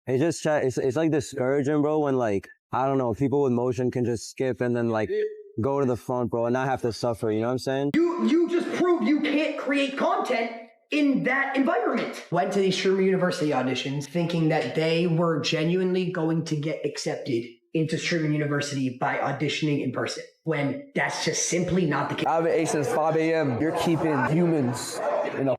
It's like discouraging, bro, when like, I don't know, people with motion can just skip and then like go to the front, bro, and not have to suffer, you know what I'm saying? You just proved you can't create content in that environment. Went to these Streamer University auditions thinking that they were genuinely going to get accepted into Streamer University by auditioning in person, when that's just simply not the case. I've been 8 since 5 a.m. You're keeping humans in a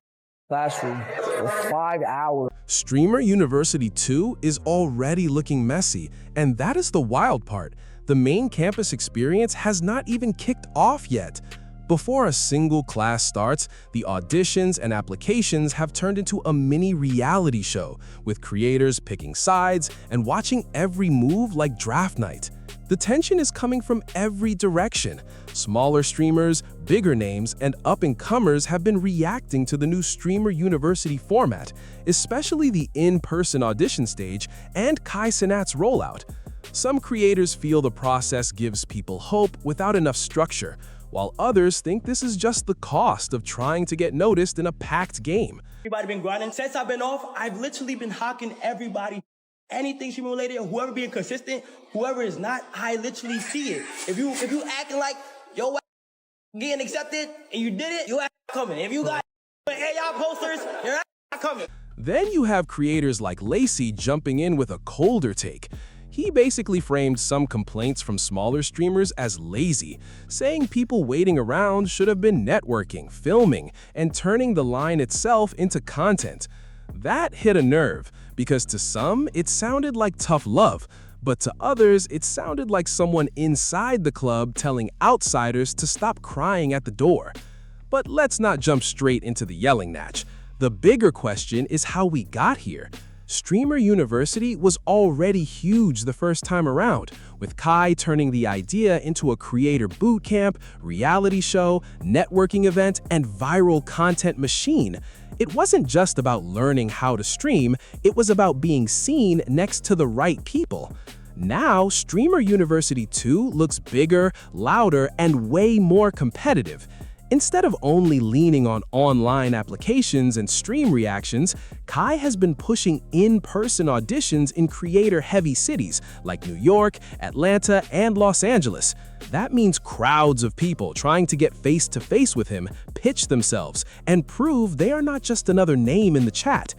classroom for 5 hours. Streamer University 2 is already looking messy, and that is the wild part. The main campus experience has not even kicked off yet. Before a single class starts, the auditions and applications have turned into a mini reality show, with creators picking sides and watching every move like draft night. The tension is coming from every direction. Smaller streamers, bigger names, and up-and-comers have been reacting to the new Streamer University format, especially the in-person audition stage and Kai Cenat's rollout. Some creators feel the process gives people hope without enough structure, while others think this is just the cost of trying to get noticed in a packed game. Everybody been grinding. Since I've been off, I've literally been hawking everybody. Anything streaming related, whoever being consistent, whoever is not, I literally see it. If you acting like yo getting accepted and you did it, you ass coming. If you got AI posters, you're ass coming. Then you have creators like Lacey jumping in with a colder take. He basically framed some complaints from smaller streamers as lazy, saying people waiting around should have been networking, filming, and turning the line itself into content. That hit a nerve, because to some, it sounded like tough love, but to others, it sounded like someone inside the club telling outsiders to stop crying at the door. But let's not jump straight into the yelling match. The bigger question is how we got here. Streamer University was already huge the first time around, with Kai turning the idea into a creator bootcamp, reality show, networking event, and viral content machine. It wasn't just about learning how to stream, it was about being seen next to the right people. Now, Streamer University 2 looks bigger, louder, and way more competitive. Instead of only leaning on online applications and stream reactions, Kai has been pushing in-person auditions in creator-heavy cities like New York, Atlanta, and Los Angeles. That means crowds of people trying to get face-to-face with him, pitch themselves, and prove they are not just another name in the chat.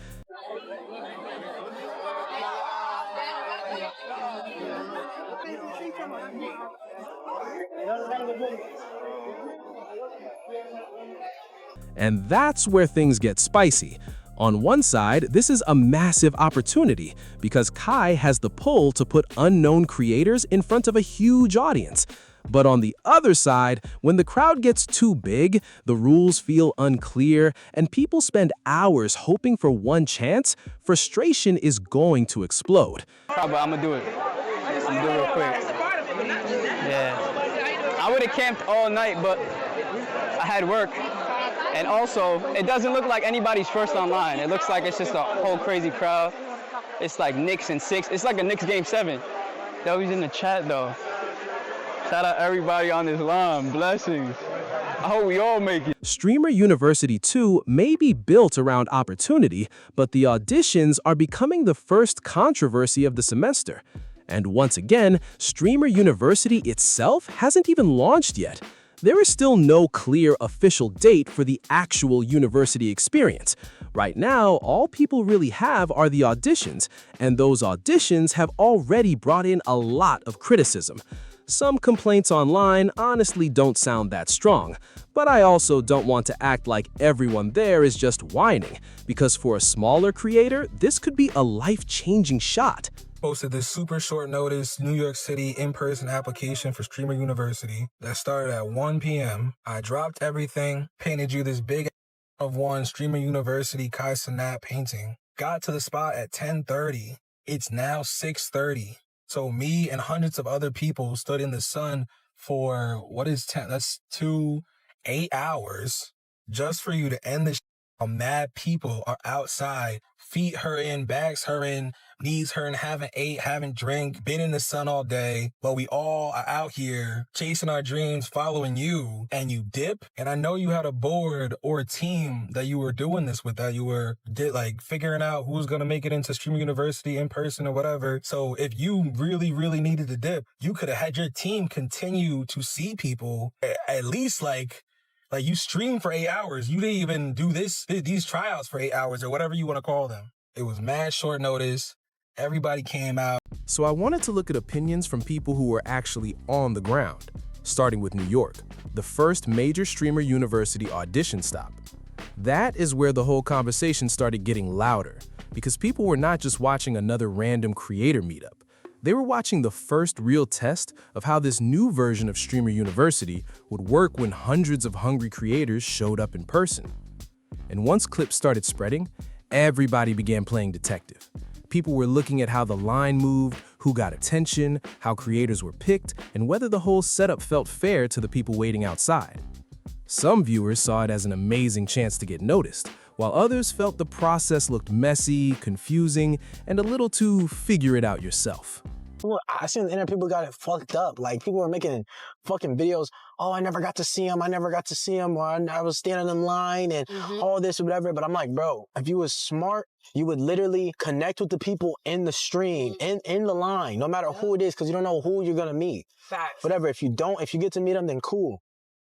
And that's where things get spicy. On one side, this is a massive opportunity because Kai has the pull to put unknown creators in front of a huge audience. But on the other side, when the crowd gets too big, the rules feel unclear, and people spend hours hoping for one chance, frustration is going to explode. I'm gonna do it. I'm gonna do it real quick. Yeah. I would have camped all night, but I had work. And also, it doesn't look like anybody's first online. It looks like it's just a whole crazy crowd. It's like Knicks and 6. It's like a Knicks game 7. That was in the chat though. Shout out everybody on this line. Blessings. I hope we all make it. Streamer University 2 may be built around opportunity, but the auditions are becoming the first controversy of the semester. And once again, Streamer University itself hasn't even launched yet. There is still no clear official date for the actual university experience. Right now, all people really have are the auditions, and those auditions have already brought in a lot of criticism. Some complaints online honestly don't sound that strong, but I also don't want to act like everyone there is just whining, because for a smaller creator, this could be a life-changing shot. Posted this super short notice New York City in-person application for Streamer University that started at 1 p.m. I dropped everything, painted you this big of one Streamer University Kai Cenat painting. Got to the spot at 10:30. It's now 6:30. So me and hundreds of other people stood in the sun for, what is 10? That's 8 hours just for you to end the Mad people are outside, feet hurting, backs hurting, needs her and haven't ate, haven't drank, been in the sun all day, but we all are out here chasing our dreams, following you, and you dip. And I know you had a board or a team that you were doing this with, that you were like figuring out who's going to make it into Streamer University in person or whatever. So if you really, really needed to dip, you could have had your team continue to see people at least like you stream for 8 hours. You didn't even do these tryouts for 8 hours or whatever you want to call them. It was mad short notice. Everybody came out. So I wanted to look at opinions from people who were actually on the ground, starting with New York, the first major Streamer University audition stop. That is where the whole conversation started getting louder, because people were not just watching another random creator meetup. They were watching the first real test of how this new version of Streamer University would work when hundreds of hungry creators showed up in person. And once clips started spreading, everybody began playing detective. People were looking at how the line moved, who got attention, how creators were picked, and whether the whole setup felt fair to the people waiting outside. Some viewers saw it as an amazing chance to get noticed, while others felt the process looked messy, confusing, and a little too figure it out yourself. Well, I seen the internet, people got it fucked up. Like, people were making fucking videos, oh, I never got to see him, or I was standing in line and all this or whatever. But I'm like, bro, if you was smart, you would literally connect with the people in the stream, in the line, no matter who it is, because you don't know who you're gonna meet. Facts. Whatever, if you get to meet them, then cool.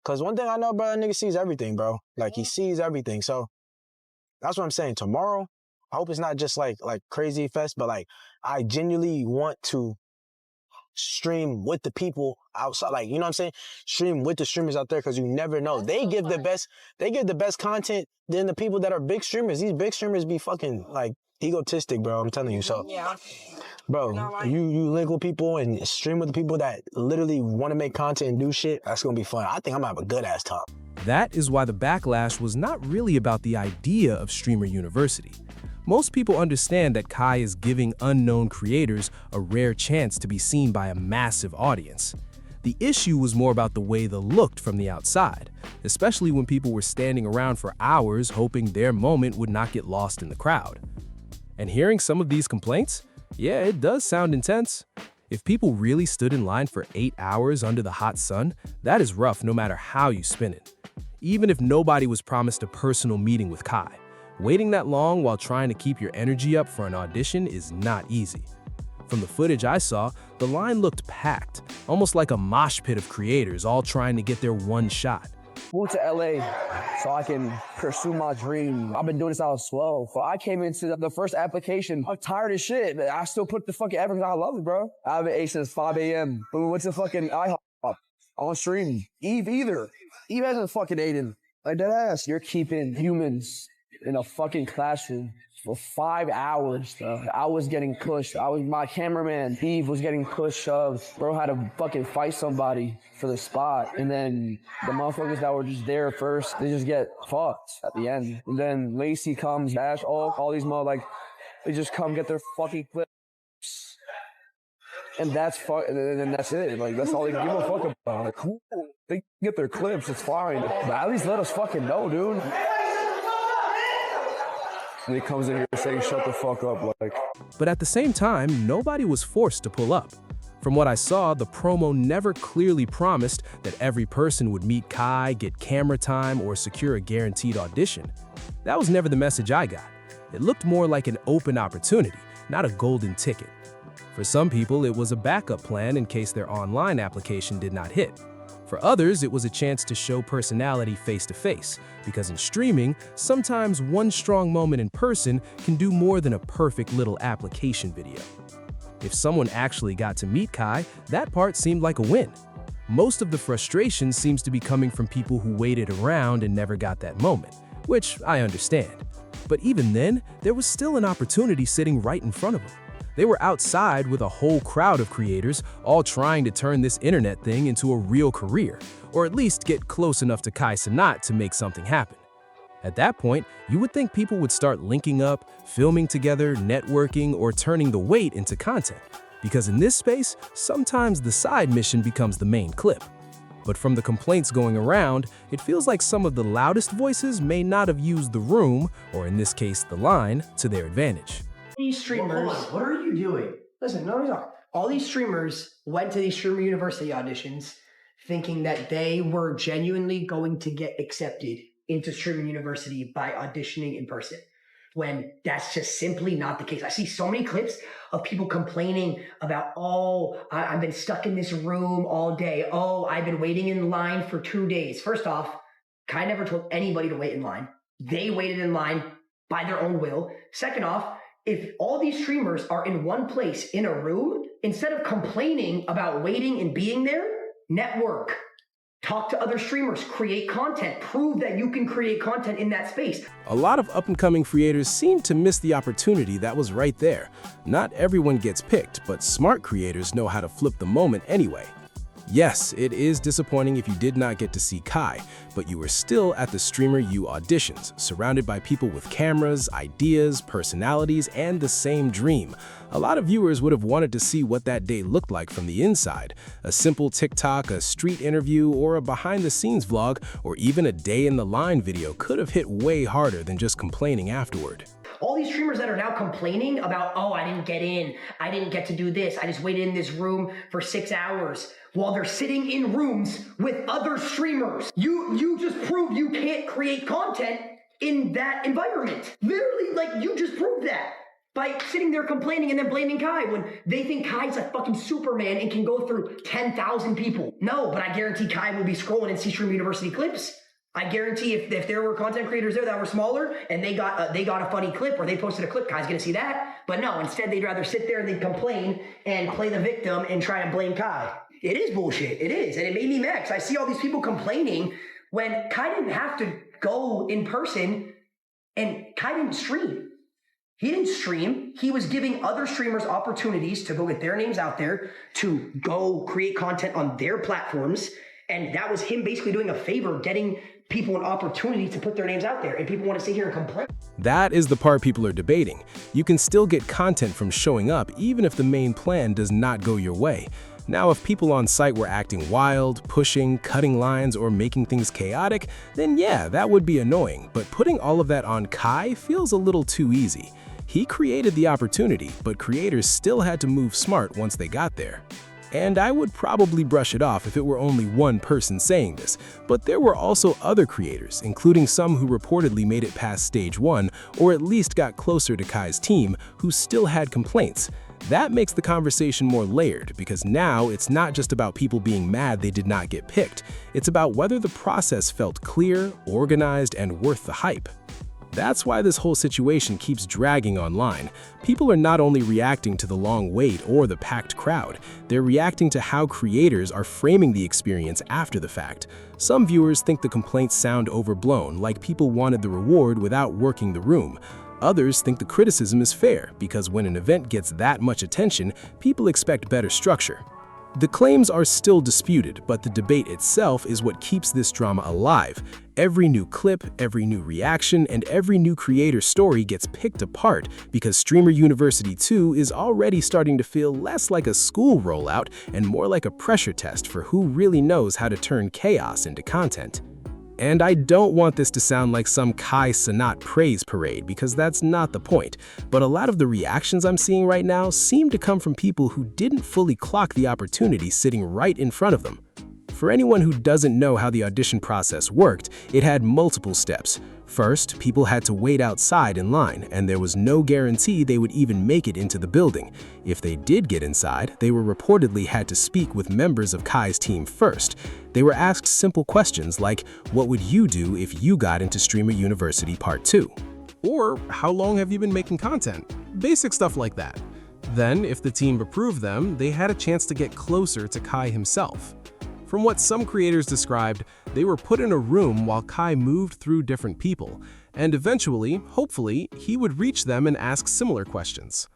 Because one thing I know, bro, that nigga sees everything, bro. Like, he sees everything. So that's what I'm saying. Tomorrow, I hope it's not just like Crazy Fest, but like, I genuinely want to stream with the people outside. Like, you know what I'm saying? Stream with the streamers out there, because you never know. They give the best content than the people that are big streamers. These big streamers be fucking like egotistic, bro. I'm telling you. So, bro, you link with people and stream with the people that literally want to make content and do shit. That's gonna be fun. I think I'm gonna have a good ass time. That is why the backlash was not really about the idea of Streamer University. Most people understand that Kai is giving unknown creators a rare chance to be seen by a massive audience. The issue was more about the way they looked from the outside, especially when people were standing around for hours hoping their moment would not get lost in the crowd. And hearing some of these complaints, yeah, it does sound intense. If people really stood in line for 8 hours under the hot sun, that is rough no matter how you spin it. Even if nobody was promised a personal meeting with Kai, waiting that long while trying to keep your energy up for an audition is not easy. From the footage I saw, the line looked packed, almost like a mosh pit of creators all trying to get their one shot. Moved to LA so I can pursue my dream. I've been doing this since I was 12. So I came into the first application. I'm tired as shit. I still put the fucking effort because I love it, bro. I haven't ate since 5 a.m. But we went to fucking IHOP on stream. Eve hasn't fucking eaten. Like, that ass. You're keeping humans in a fucking classroom for 5 hours, bro. I was getting pushed. My cameraman, Eve, was getting pushed, shoved. Bro had to fucking fight somebody for the spot. And then the motherfuckers that were just there first, they just get fucked at the end. And then Lacey comes, Ash, all these they just come get their fucking clips. And that's and that's it. Like, that's all they give a fuck about. Like, cool. They get their clips, it's fine. But at least let us fucking know, dude. And he comes in here saying, shut the fuck up, like. But at the same time, nobody was forced to pull up. From what I saw, the promo never clearly promised that every person would meet Kai, get camera time, or secure a guaranteed audition. That was never the message I got. It looked more like an open opportunity, not a golden ticket. For some people, it was a backup plan in case their online application did not hit. For others, it was a chance to show personality face-to-face, because in streaming, sometimes one strong moment in person can do more than a perfect little application video. If someone actually got to meet Kai, that part seemed like a win. Most of the frustration seems to be coming from people who waited around and never got that moment, which I understand. But even then, there was still an opportunity sitting right in front of them. They were outside with a whole crowd of creators, all trying to turn this internet thing into a real career, or at least get close enough to Kai Cenat to make something happen. At that point, you would think people would start linking up, filming together, networking, or turning the wait into content. Because in this space, sometimes the side mission becomes the main clip. But from the complaints going around, it feels like some of the loudest voices may not have used the room, or in this case, the line, to their advantage. these streamers. Hold on, what are you doing? Listen, no, no. All these streamers went to these Streamer University auditions thinking that they were genuinely going to get accepted into Streamer University by auditioning in person, when that's just simply not the case. I see so many clips of people complaining about, oh, I've been stuck in this room all day. Oh, I've been waiting in line for 2 days. First off, Kai never told anybody to wait in line. They waited in line by their own will. Second off, if all these streamers are in one place in a room, instead of complaining about waiting and being there, network. Talk to other streamers, create content, prove that you can create content in that space. A lot of up-and-coming creators seem to miss the opportunity that was right there. Not everyone gets picked, but smart creators know how to flip the moment anyway. Yes, it is disappointing if you did not get to see Kai, but you were still at the Streamer U auditions, surrounded by people with cameras, ideas, personalities, and the same dream. A lot of viewers would have wanted to see what that day looked like from the inside. A simple TikTok, a street interview, or a behind-the-scenes vlog, or even a day-in-the-line video could have hit way harder than just complaining afterward. All these streamers that are now complaining about, oh, I didn't get in, I didn't get to do this, I just waited in this room for 6 hours, while they're sitting in rooms with other streamers. You just proved you can't create content in that environment. Literally, like, you just proved that by sitting there complaining and then blaming Kai when they think Kai's a fucking Superman and can go through 10,000 people. No, but I guarantee Kai will be scrolling and see Streamer University clips. I guarantee if there were content creators there that were smaller and they got a funny clip or they posted a clip, Kai's gonna see that. But no, instead they'd rather sit there and they'd complain and play the victim and try to blame Kai. It is bullshit. It is. And it made me mad because I see all these people complaining when Kai didn't have to go in person and Kai didn't stream. He didn't stream. He was giving other streamers opportunities to go get their names out there, to go create content on their platforms. And that was him basically doing a favor, getting people an opportunity to put their names out there. And people want to sit here and complain. That is the part people are debating. You can still get content from showing up even if the main plan does not go your way. Now, if people on site were acting wild, pushing, cutting lines, or making things chaotic, then yeah, that would be annoying. But putting all of that on Kai feels a little too easy. He created the opportunity, but creators still had to move smart once they got there. And I would probably brush it off if it were only one person saying this, but there were also other creators, including some who reportedly made it past stage 1, or at least got closer to Kai's team, who still had complaints. That makes the conversation more layered, because now it's not just about people being mad they did not get picked. It's about whether the process felt clear, organized, and worth the hype. That's why this whole situation keeps dragging online. People are not only reacting to the long wait or the packed crowd, they're reacting to how creators are framing the experience after the fact. Some viewers think the complaints sound overblown, like people wanted the reward without working the room. Others think the criticism is fair, because when an event gets that much attention, people expect better structure. The claims are still disputed, but the debate itself is what keeps this drama alive. Every new clip, every new reaction, and every new creator story gets picked apart because Streamer University 2 is already starting to feel less like a school rollout and more like a pressure test for who really knows how to turn chaos into content. And I don't want this to sound like some Kai Cenat praise parade, because that's not the point. But a lot of the reactions I'm seeing right now seem to come from people who didn't fully clock the opportunity sitting right in front of them. For anyone who doesn't know how the audition process worked, it had multiple steps. First, people had to wait outside in line, and there was no guarantee they would even make it into the building. If they did get inside, they were reportedly had to speak with members of Kai's team first. They were asked simple questions like, what would you do if you got into Streamer University Part 2? Or, how long have you been making content? Basic stuff like that. Then, if the team approved them, they had a chance to get closer to Kai himself. From what some creators described, they were put in a room while Kai moved through different people, and eventually, hopefully, he would reach them and ask similar questions.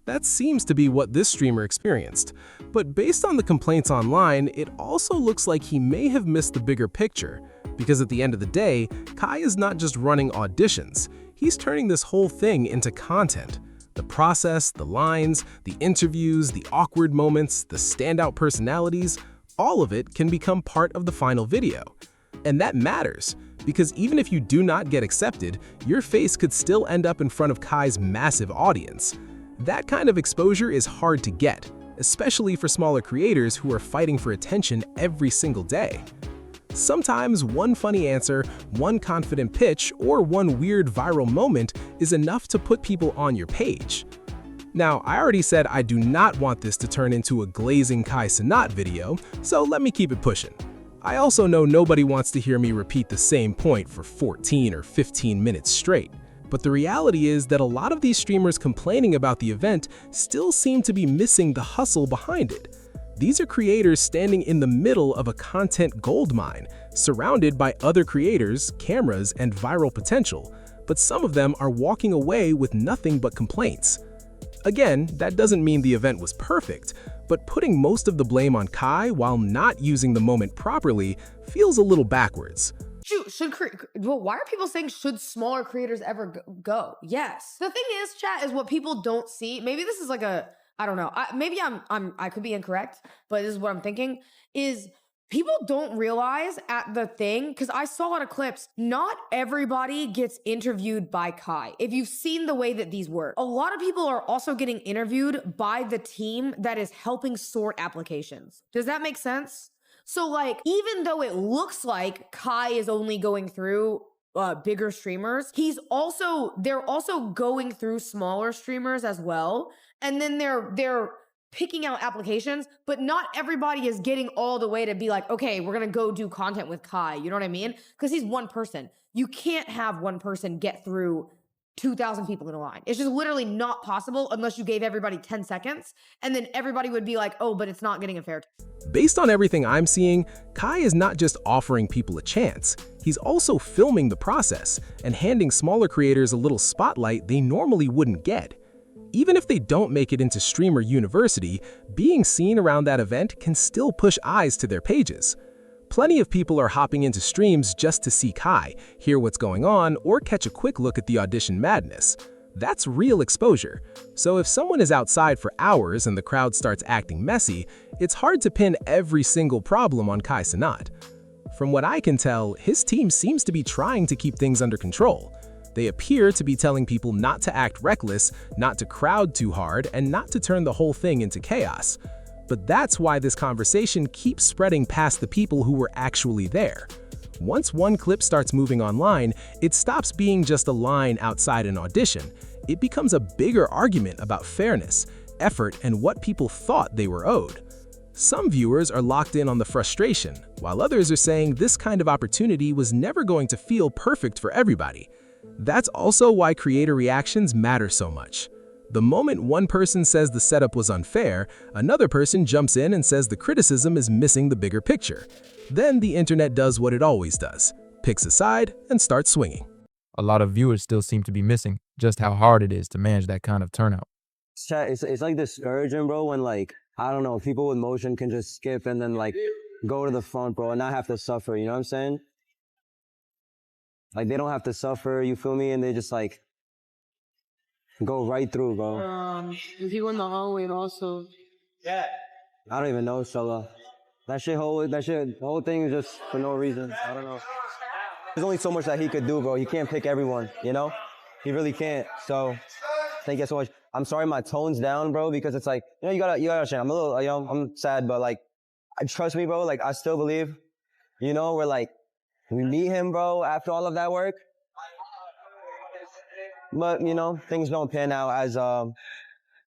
That seems to be what this streamer experienced, but based on the complaints online, it also looks like he may have missed the bigger picture, because at the end of the day, Kai is not just running auditions, he's turning this whole thing into content. The process, the lines, the interviews, the awkward moments, the standout personalities, all of it can become part of the final video. And that matters, because even if you do not get accepted, your face could still end up in front of Kai's massive audience. That kind of exposure is hard to get, especially for smaller creators who are fighting for attention every single day. Sometimes one funny answer, one confident pitch, or one weird viral moment is enough to put people on your page. Now, I already said I do not want this to turn into a glazing Kai Cenat video, so let me keep it pushing. I also know nobody wants to hear me repeat the same point for 14 or 15 minutes straight. But the reality is that a lot of these streamers complaining about the event still seem to be missing the hustle behind it. These are creators standing in the middle of a content goldmine, surrounded by other creators, cameras, and viral potential, but some of them are walking away with nothing but complaints. Again, that doesn't mean the event was perfect, but putting most of the blame on Kai while not using the moment properly feels a little backwards. Well, why are people saying should smaller creators ever go? Yes. The thing is, chat, is what people don't see. Maybe this is like a, I don't know. Maybe I could be incorrect, but this is what I'm thinking, is people don't realize at the thing, because I saw a lot of clips, not everybody gets interviewed by Kai. If you've seen the way that these work, a lot of people are also getting interviewed by the team that is helping sort applications. Does that make sense? So like, even though it looks like Kai is only going through bigger streamers, they're also going through smaller streamers as well. And then they're picking out applications, but not everybody is getting all the way to be like, okay, we're gonna go do content with Kai. You know what I mean? Because he's one person. You can't have one person get through 2,000 people in a line. It's just literally not possible unless you gave everybody 10 seconds, and then everybody would be like, oh, but it's not getting a fair. Based on everything I'm seeing, Kai is not just offering people a chance, he's also filming the process and handing smaller creators a little spotlight they normally wouldn't get. Even if they don't make it into Streamer University, being seen around that event can still push eyes to their pages. Plenty of people are hopping into streams just to see Kai, hear what's going on, or catch a quick look at the audition madness. That's real exposure. So if someone is outside for hours and the crowd starts acting messy, it's hard to pin every single problem on Kai Cenat. From what I can tell, his team seems to be trying to keep things under control. They appear to be telling people not to act reckless, not to crowd too hard, and not to turn the whole thing into chaos. But that's why this conversation keeps spreading past the people who were actually there. Once one clip starts moving online, it stops being just a line outside an audition. It becomes a bigger argument about fairness, effort, and what people thought they were owed. Some viewers are locked in on the frustration, while others are saying this kind of opportunity was never going to feel perfect for everybody. That's also why creator reactions matter so much. The moment one person says the setup was unfair, another person jumps in and says the criticism is missing the bigger picture. Then the internet does what it always does, picks a side and starts swinging. A lot of viewers still seem to be missing just how hard it is to manage that kind of turnout. It's like discouraging, bro, when like, I don't know, people with motion can just skip and then like go to the front, bro, and not have to suffer, you know what I'm saying? Like, they don't have to suffer, you feel me? And they just, like, go right through, bro. If you in the hallway also. Yeah. I don't even know, Shola. The whole thing is just for no reason. I don't know. There's only so much that he could do, bro. He can't pick everyone, you know? He really can't. So, thank you so much. I'm sorry my tone's down, bro, because it's like, you know, you gotta understand. I'm a little, you know, I'm sad, but, like, trust me, bro, like, I still believe, you know, we're like, we meet him, bro, after all of that work. But, you know, things don't pan out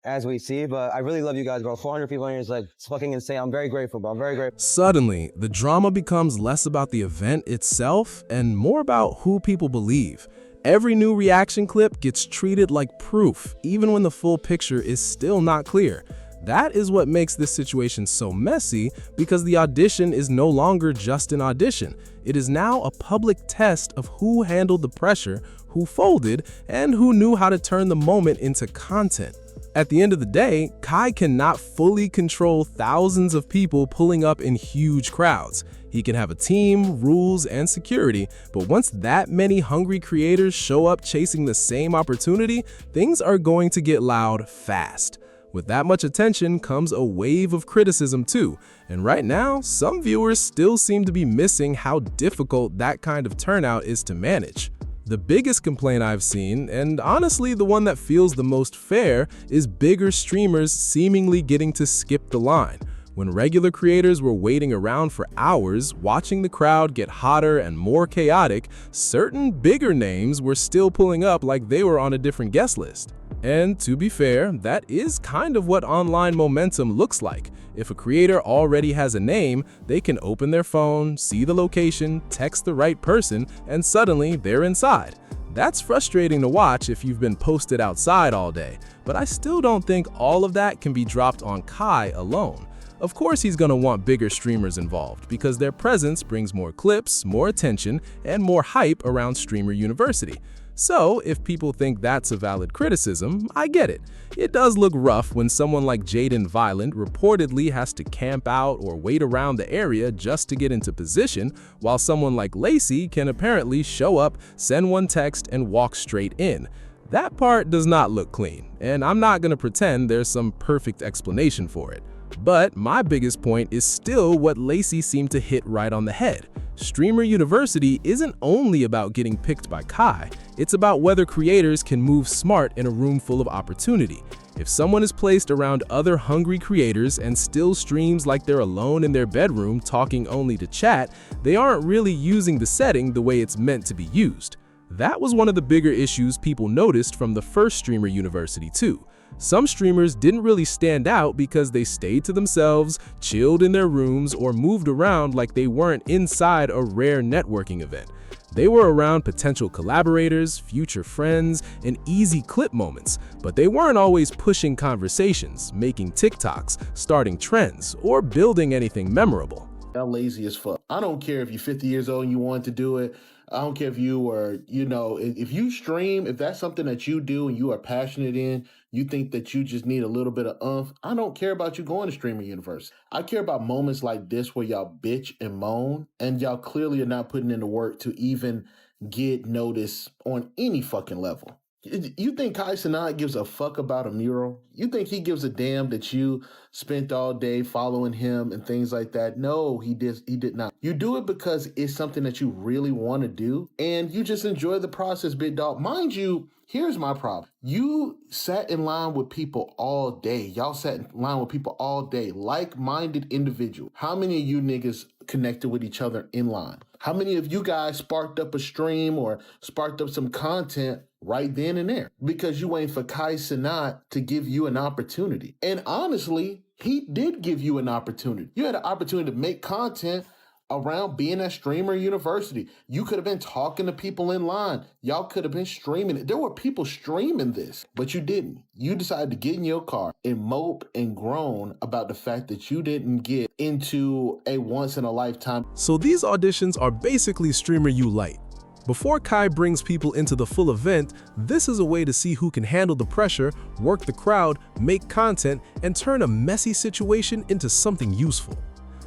as we see. But I really love you guys, bro. 400 people in here is like, it's fucking insane. I'm very grateful, bro. I'm very grateful. Suddenly, the drama becomes less about the event itself and more about who people believe. Every new reaction clip gets treated like proof, even when the full picture is still not clear. That is what makes this situation so messy, because the audition is no longer just an audition. It is now a public test of who handled the pressure, who folded, and who knew how to turn the moment into content. At the end of the day, Kai cannot fully control thousands of people pulling up in huge crowds. He can have a team, rules, and security, but once that many hungry creators show up chasing the same opportunity, things are going to get loud fast. With that much attention comes a wave of criticism too, and right now, some viewers still seem to be missing how difficult that kind of turnout is to manage. The biggest complaint I've seen, and honestly the one that feels the most fair, is bigger streamers seemingly getting to skip the line. When regular creators were waiting around for hours, watching the crowd get hotter and more chaotic, certain bigger names were still pulling up like they were on a different guest list. And to be fair, that is kind of what online momentum looks like. If a creator already has a name, they can open their phone, see the location, text the right person, and suddenly they're inside. That's frustrating to watch if you've been posted outside all day, but I still don't think all of that can be dropped on Kai alone. Of course he's gonna want bigger streamers involved because their presence brings more clips, more attention, and more hype around Streamer University. So if people think that's a valid criticism, I get it. It does look rough when someone like Jaden Violent reportedly has to camp out or wait around the area just to get into position, while someone like Lacey can apparently show up, send one text, and walk straight in. That part does not look clean, and I'm not gonna pretend there's some perfect explanation for it. But my biggest point is still what Lacey seemed to hit right on the head. Streamer University isn't only about getting picked by Kai, it's about whether creators can move smart in a room full of opportunity. If someone is placed around other hungry creators and still streams like they're alone in their bedroom talking only to chat, they aren't really using the setting the way it's meant to be used. That was one of the bigger issues people noticed from the first Streamer University too. Some streamers didn't really stand out because they stayed to themselves, chilled in their rooms, or moved around like they weren't inside a rare networking event. They were around potential collaborators, future friends, and easy clip moments, but they weren't always pushing conversations, making TikToks, starting trends, or building anything memorable. Y'all lazy as fuck. I don't care if you're 50 years old and you want to do it. I don't care if you are, if you stream, if that's something that you do and you are passionate in, you think that you just need a little bit of oomph, I don't care about you going to Streamer University. I care about moments like this where y'all bitch and moan and y'all clearly are not putting in the work to even get noticed on any fucking level. You think Kai Cenat gives a fuck about a mural? You think he gives a damn that you spent all day following him and things like that? No, he did not. You do it because it's something that you really want to do, and you just enjoy the process, big dog. Mind you, here's my problem. You sat in line with people all day. Y'all sat in line with people all day, like-minded individuals. How many of you niggas connected with each other in line? How many of you guys sparked up a stream or sparked up some content right then and there? Because you waiting for Kai Cenat to give you an opportunity. And honestly, he did give you an opportunity. You had an opportunity to make content around being at Streamer University. You could have been talking to people in line. Y'all could have been streaming it. There were people streaming this, but you didn't. You decided to get in your car and mope and groan about the fact that you didn't get into a once-in-a-lifetime. So these auditions are basically Streamer U Lite. Before Kai brings people into the full event, this is a way to see who can handle the pressure, work the crowd, make content, and turn a messy situation into something useful.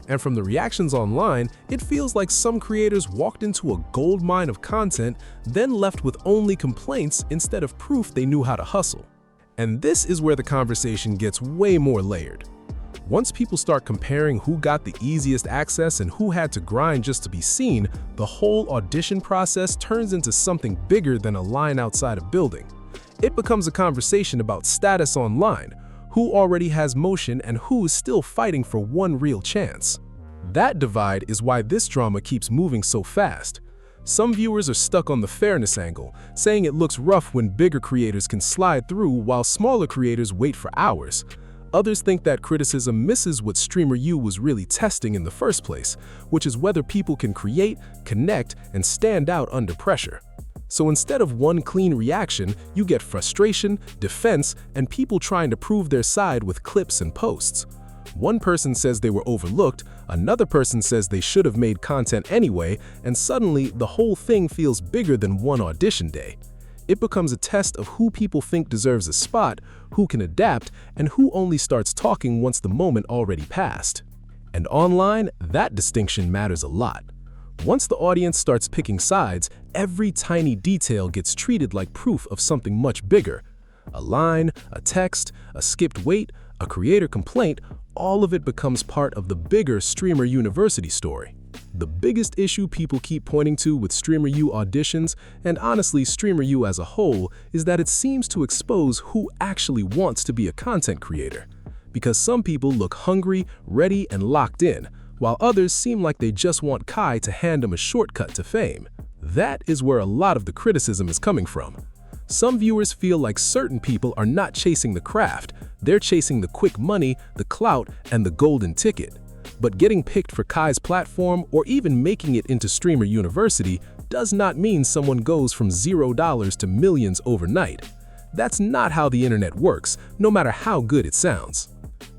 And from the reactions online, it feels like some creators walked into a gold mine of content, then left with only complaints instead of proof they knew how to hustle. And this is where the conversation gets way more layered. Once people start comparing who got the easiest access and who had to grind just to be seen, the whole audition process turns into something bigger than a line outside a building. It becomes a conversation about status online, who already has motion and who is still fighting for one real chance. That divide is why this drama keeps moving so fast. Some viewers are stuck on the fairness angle, saying it looks rough when bigger creators can slide through while smaller creators wait for hours. Others think that criticism misses what Streamer U was really testing in the first place, which is whether people can create, connect, and stand out under pressure. So instead of one clean reaction, you get frustration, defense, and people trying to prove their side with clips and posts. One person says they were overlooked, another person says they should have made content anyway, and suddenly the whole thing feels bigger than one audition day. It becomes a test of who people think deserves a spot, who can adapt, and who only starts talking once the moment already passed. And online, that distinction matters a lot. Once the audience starts picking sides, every tiny detail gets treated like proof of something much bigger. A line, a text, a skipped wait, a creator complaint, all of it becomes part of the bigger Streamer University story. The biggest issue people keep pointing to with Streamer U auditions, and honestly Streamer U as a whole, is that it seems to expose who actually wants to be a content creator. Because some people look hungry, ready, and locked in, while others seem like they just want Kai to hand them a shortcut to fame. That is where a lot of the criticism is coming from. Some viewers feel like certain people are not chasing the craft, they're chasing the quick money, the clout, and the golden ticket. But getting picked for Kai's platform or even making it into Streamer University does not mean someone goes from $0 to millions overnight. That's not how the internet works, no matter how good it sounds.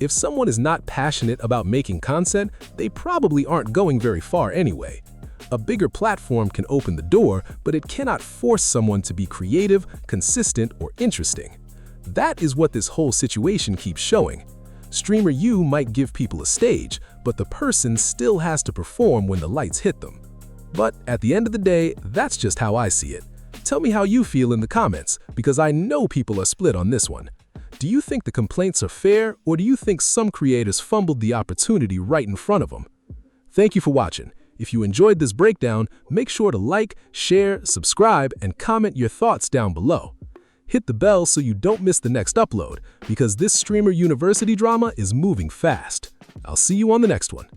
If someone is not passionate about making content, they probably aren't going very far anyway. A bigger platform can open the door, but it cannot force someone to be creative, consistent, or interesting. That is what this whole situation keeps showing. Streamer U might give people a stage, but the person still has to perform when the lights hit them. But at the end of the day, that's just how I see it. Tell me how you feel in the comments, because I know people are split on this one. Do you think the complaints are fair, or do you think some creators fumbled the opportunity right in front of them? Thank you for watching. If you enjoyed this breakdown, make sure to like, share, subscribe, and comment your thoughts down below. Hit the bell so you don't miss the next upload, because this Streamer University drama is moving fast. I'll see you on the next one.